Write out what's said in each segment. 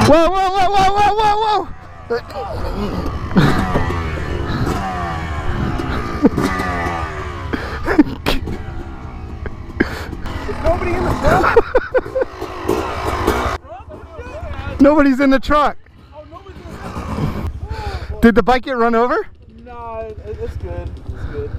Whoa, whoa, whoa, whoa, whoa, whoa, There's nobody in the truck. Nobody's in the truck. Oh, nobody's in the truck. Did the bike get run over? No, it's good. It's good.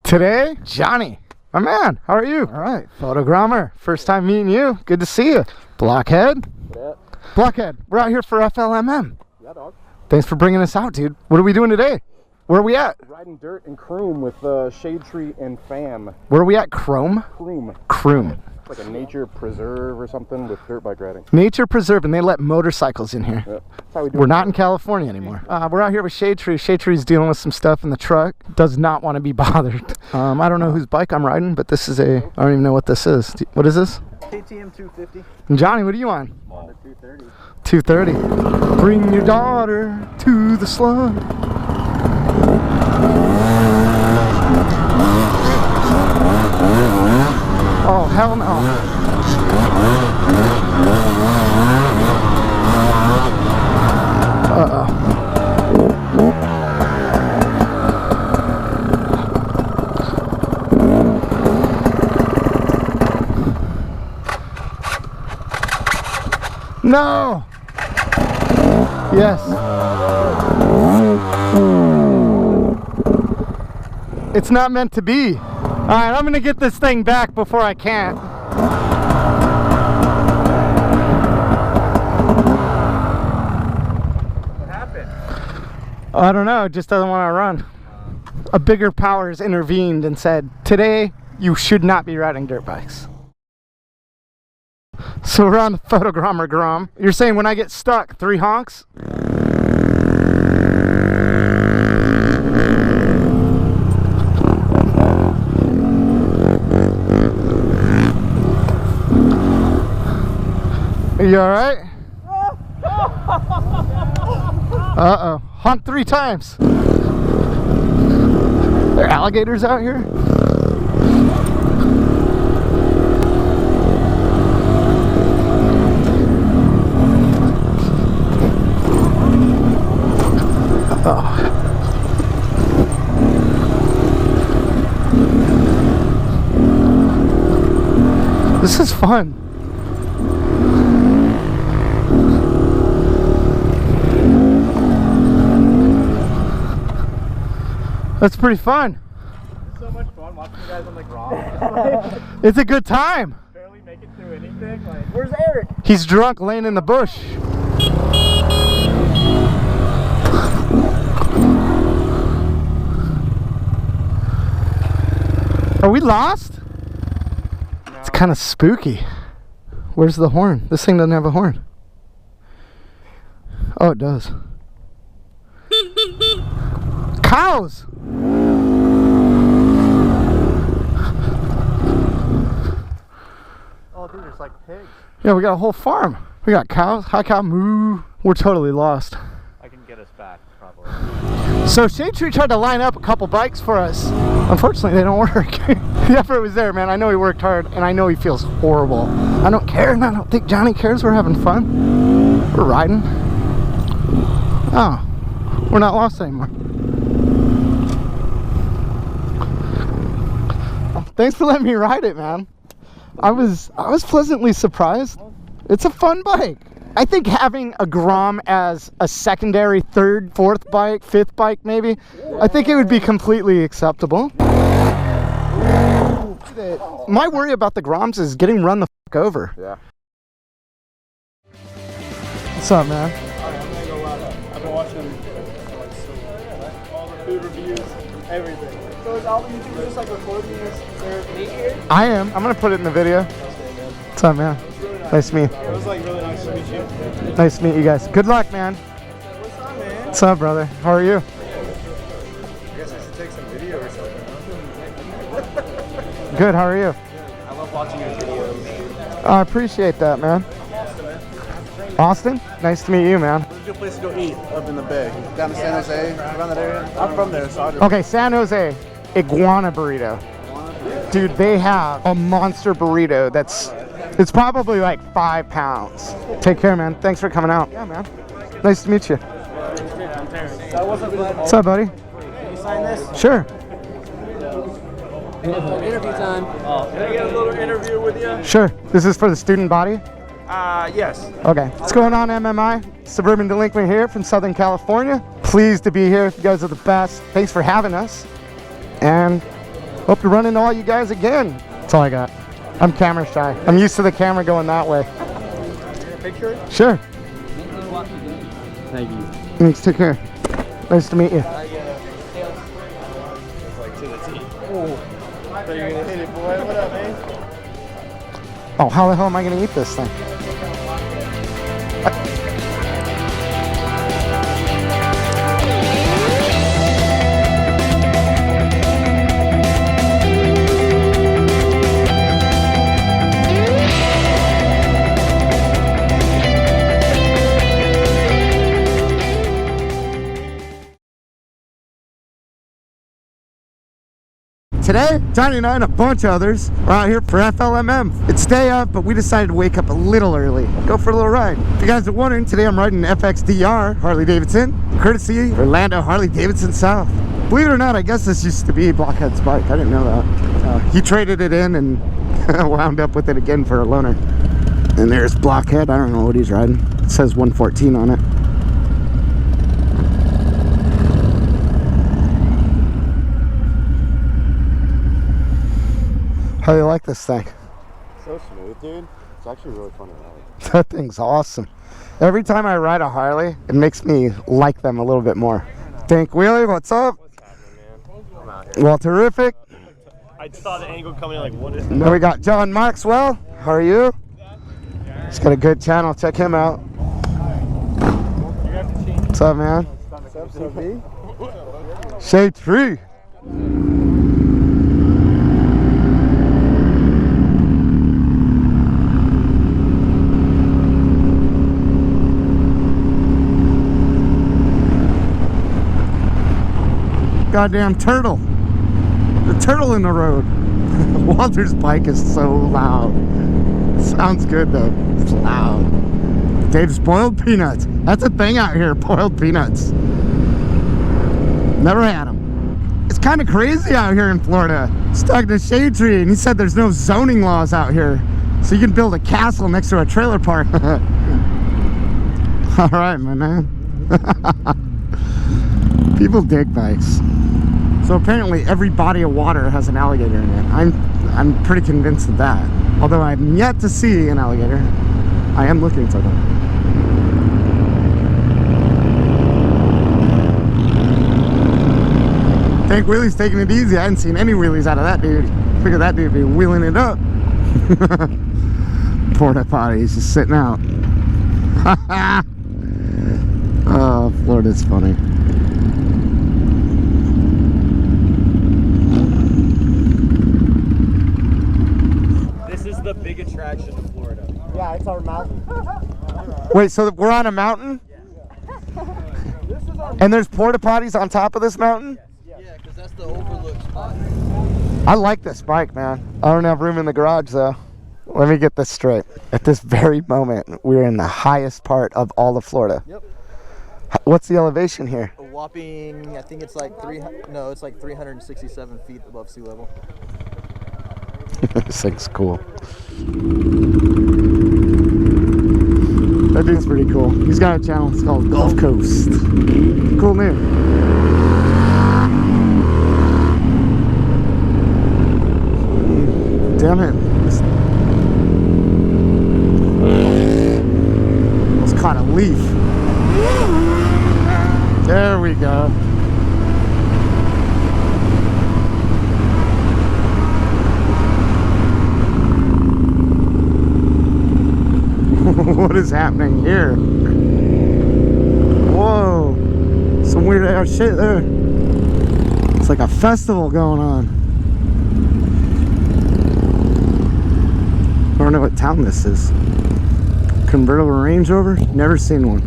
Today, Johnny, my man, how are you? All right, photogrammer, first time meeting you. Good to see you. Blockhead. Yeah. Blockhead, we're out here for FLMM. Yeah, dog. Thanks for bringing us out, dude. What are we doing today? Where are we at? Riding dirt and Croom with Shadetree and Fam. Where are we at? Chrome? Croom. Croom. It's like a nature preserve or something with dirt bike riding. Nature preserve, and they let motorcycles in here. Yeah. That's how we do We're it. not in California anymore. We're out here with Shadetree. Shadetree's dealing with some stuff in the truck. Does not want to be bothered. I don't know whose bike I'm riding, but this is I don't even know what this is. What is this? KTM 250. And Johnny, what are you on? On the 230. 230. Bring your daughter to the slum. Oh, hell no. Uh-oh. No! Yes. It's not meant to be. Alright, I'm gonna get this thing back before I can't. What happened? I don't know, it just doesn't want to run. A bigger power has intervened and said, today you should not be riding dirt bikes. So we're on the photogrammer Grom. You're saying when I get stuck, 3 honks? Are you alright? Uh-oh. Honk 3 times. There are alligators out here? Uh-oh. This is fun. That's pretty fun. It's so much fun watching you guys on the Grom. It's a good time. Barely make it through anything. Like, where's Eric? He's drunk laying in the bush. Are we lost? No. It's kind of spooky. Where's the horn? This thing doesn't have a horn. Oh, it does. Cows! Oh, dude, there's like pigs. Yeah, we got a whole farm. We got cows. Hi, cow. Moo. We're totally lost. I can get us back, probably. So Shadetree tried to line up a couple bikes for us. Unfortunately, they don't work. The effort was there, man. I know he worked hard, and I know he feels horrible. I don't care, and I don't think Johnny cares. We're having fun. We're riding. Oh, we're not lost anymore. Thanks for letting me ride it, man. I was pleasantly surprised. It's a fun bike. I think having a Grom as a secondary 3rd, 4th bike, 5th bike maybe, I think it would be completely acceptable. My worry about the Groms is getting run the f*** over. Yeah. What's up, man? I'm gonna go I've been watching all the food reviews, everything. So is all the YouTubers just like recording their meat here? I am. I'm gonna put it in the video. What's up, man? Really nice. Nice to meet you. It was like really nice to meet you. Nice to meet you guys. Good luck, man. What's up, man? What's up, brother? How are you? I guess I should take some video or something. Good. How are you? I love watching your videos. I appreciate that, man. I'm awesome, man. Austin, nice to meet you, man. Where's a good place to go eat up in the Bay? Down to San Jose, around that area? I'm from there, so I'll just... Okay, San Jose, iguana burrito. Dude, they have a monster burrito that's, it's probably like 5 pounds. Take care, man. Thanks for coming out. Yeah, man. Nice to meet you. What's up, buddy? Can you sign this? Sure. Interview time. Can I get a little interview with you? Sure. This is for the student body? Yes. Okay. What's going on, MMI? Suburban Delinquent here from Southern California. Pleased to be here. You guys are the best. Thanks for having us. And hope to run into all you guys again. That's all I got. I'm camera shy. I'm used to the camera going that way. A picture? Sure. Thank you. Thanks. Take care. Nice to meet you. It's like to the T. Oh. I thought you were going to hit it, boy. What up, man? Oh, how the hell am I going to eat this thing? Today, Johnny and I and a bunch of others are out here for FLMM. It's day up, but we decided to wake up a little early. Go for a little ride. If you guys are wondering, today I'm riding an FXDR Harley Davidson, courtesy Orlando Harley Davidson South. Believe it or not, I guess this used to be Blockhead's bike. I didn't know that. He traded it in and wound up with it again for a loaner. And there's Blockhead. I don't know what he's riding. It says 114 on it. How do you like this thing? So smooth, dude. It's actually really fun to ride. That thing's awesome. Every time I ride a Harley, it makes me like them a little bit more. Dink Wheelie, what's up? What's happening, man? I'm out here. Well, terrific. I saw the angle coming, like, what is it? Then we got John Maxwell. How are you? He's got a good channel. Check him out. What's up, man? What's up, Sophie? Shadetree. Goddamn turtle. The turtle in the road. Walter's bike is so loud. Sounds good though. It's loud. Dave's boiled peanuts. That's a thing out here, boiled peanuts. Never had them. It's kind of crazy out here in Florida. Stuck to Shadetree, and he said there's no zoning laws out here. So you can build a castle next to a trailer park. Alright, my man. People dig bikes. So apparently every body of water has an alligator in it. I'm pretty convinced of that. Although I'm yet to see an alligator. I am looking for them. Tank Wheelie's taking it easy. I hadn't seen any wheelies out of that dude. Figured that dude would be wheeling it up. Porta potties just sitting out. Oh, Florida's funny. The big attraction to Florida. Yeah, it's our mountain. Wait, so we're on a mountain? And there's porta potties on top of this mountain? Yeah, because that's the overlook spot. I like this bike, man. I don't have room in the garage, though. Let me get this straight. At this very moment, we're in the highest part of all of Florida. Yep. What's the elevation here? A whopping, I think it's like it's like 367 feet above sea level. This thing's cool. That dude's pretty cool. He's got a channel. It's called Gulf Coast. Cool name. Damn it. Almost caught a leaf. There we go. What is happening here? Whoa, some weird ass shit there. It's like a festival going on. I don't know what town this is. Convertible Range Rover? Never seen one.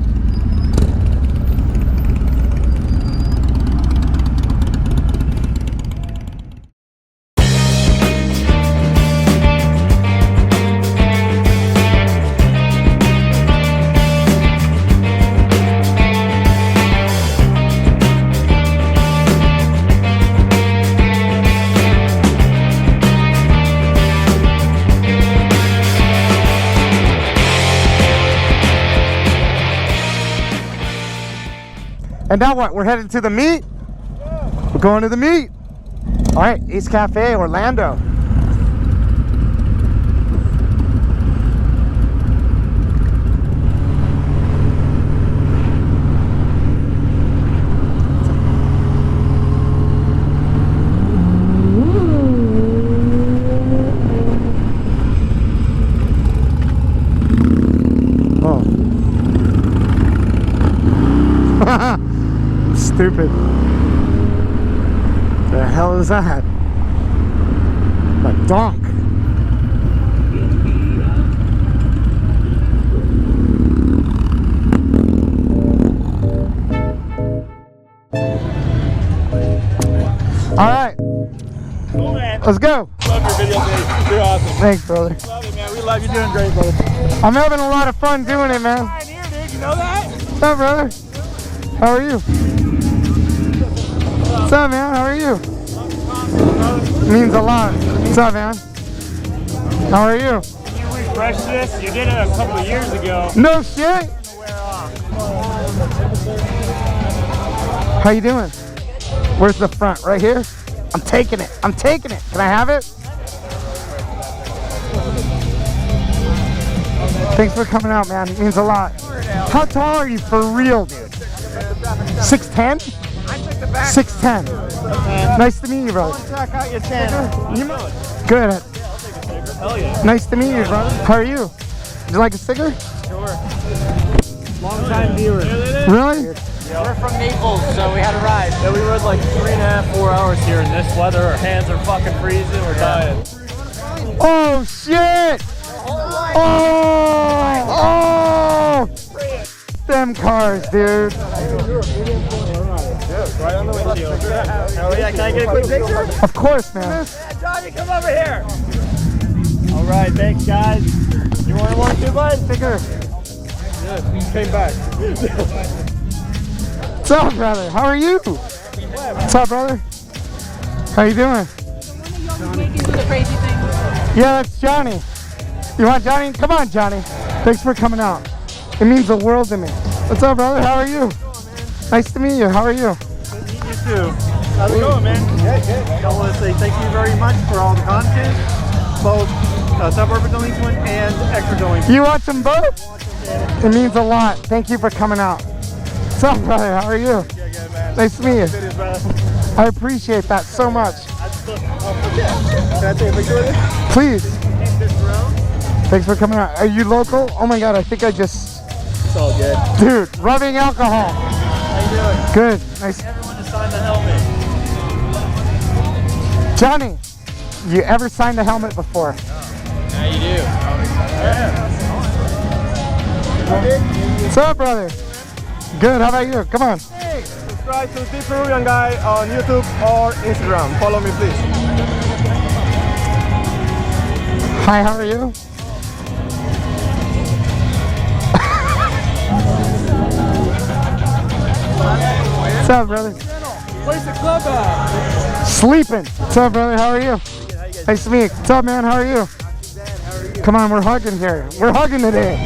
And now what? We're headed to the meet? We're going to the meet. All right, East Cafe, Orlando. Stupid. The hell is that? A donk. All right. Cool, man. Let's go. Love your video, dude. You're awesome. Thanks, brother. Love it, man. We love you. Doing great, brother. I'm having a lot of fun doing it, man. Pioneer, dude. You know that? What's up, brother? How are you? What's up, man? How are you? Means a lot. What's up, man? How are you? Can you refresh this? You did it a couple of years ago. No shit. How you doing? Where's the front? Right here? I'm taking it. I'm taking it. Can I have it? Thanks for coming out, man. It means a lot. How tall are you for real, dude? 6'10"? 6'10". Nice to meet you, brother. Check out your channel. Good. Hell yeah. Nice to meet you, brother. How are you? Would you like a sticker? Sure. Long time viewer. Really? We're from Naples, so we had a ride. Yeah, we rode like 3.5, 4 hours here in this weather. Our hands are fucking freezing. We're dying. Oh, shit! Oh! Them cars, dude. Right on the windshield. Oh yeah, can I get a quick picture? Of course, man. Johnny, come over here. All right, thanks, guys. You want one too, bud? Sticker. Yeah, came back. What's up, brother? How are you? What's up, brother? How you doing? Making do the crazy thing. Yeah, that's Johnny. You want Johnny? Come on, Johnny. Thanks for coming out. It means the world to me. What's up, brother? How are you? Nice to meet you. How are you? You too. How's it going, man? Good. I want to say thank you very much for all the content, both Suburban Delinquent and Extra Delinquent. You watch them both? It means a lot. Thank you for coming out. What's up, brother? How are you? Good, man. Nice to meet you. It is, brother. I appreciate that so much. Can I take a picture with you? Please. Thanks for coming out. Are you local? Oh my God, I think I just... It's all good. Dude, rubbing alcohol. How you doing? Good. Nice. Everyone to sign the helmet. Johnny, you ever signed a helmet before? Yeah, you do. Yeah. What's up, brother? Good. How about you? Come on. Hey, subscribe to the Peruvian guy on YouTube or Instagram. Follow me, please. Hi, how are you? What's up, brother? Where's the club at? Sleeping. What's up, brother? How are you? Nice to meet you. What's up, man? How are you? Come on, we're hugging here. We're hugging today. She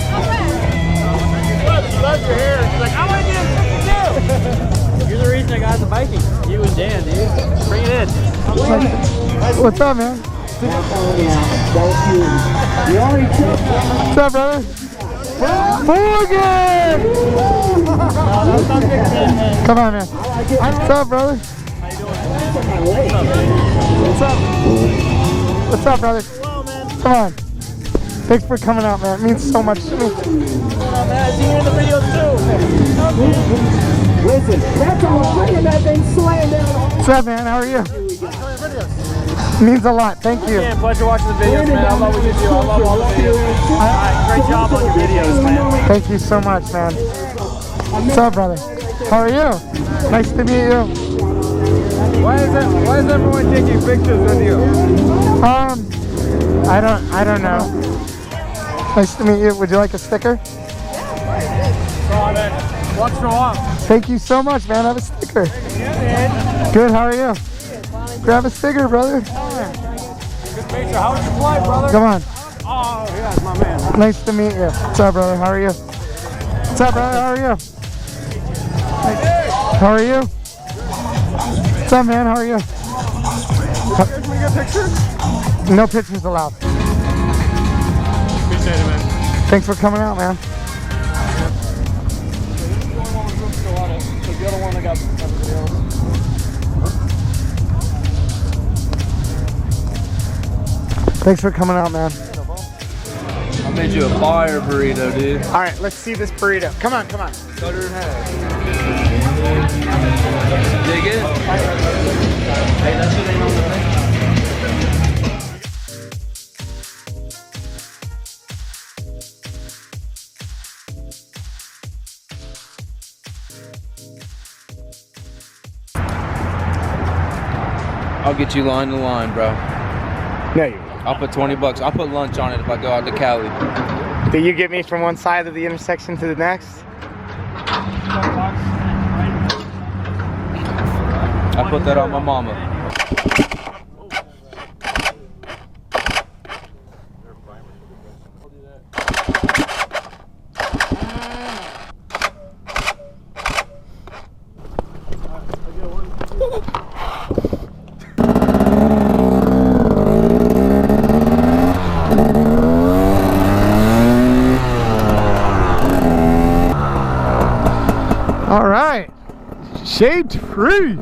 loves your hair. She's like, I want to get a picture too. You're the reason I got into biking. You and Dan, dude. Bring it in. What's up, man? What's up, brother? Morgan! Come on, man. What's up, brother? What's up? What's up, brother? Come on. Thanks for coming out, man. It means so much to me. I see you in the video too. Listen, that's all I'm bringing that thing slaying down. What's up, man? How are you? Means a lot. Thank you. Yeah, pleasure watching the videos, man. I love what you do. I love all the videos. All right, great job on your videos, man. Thank you so much, man. What's up, brother? How are you? Nice to meet you. Why is everyone taking pictures with you? I don't know. Nice to meet you. Would you like a sticker? What's wrong? Thank you so much, man. Have a sticker. Good, how are you? Grab a sticker, brother. Good picture. How was your flight, brother? Come on. Oh, yeah, that's my man. Nice to meet you. What's up, brother? How are you? What's up, brother? How are you? How are you? What's up, man? How are you? Can we get a picture? No pictures allowed. Appreciate it, man. Thanks for coming out, man. The other one I got everybody else. Thanks for coming out, man. I made you a fire burrito, dude. All right, let's see this burrito. Come on, come on. Cutter in half. Dig it? Hey, that shit ain't on the thing. I'll get you line to line, bro. No, you. I'll put 20 bucks. I'll put lunch on it if I go out to Cali. Do you get me from one side of the intersection to the next? I put that on my mama. All right, Shadetree.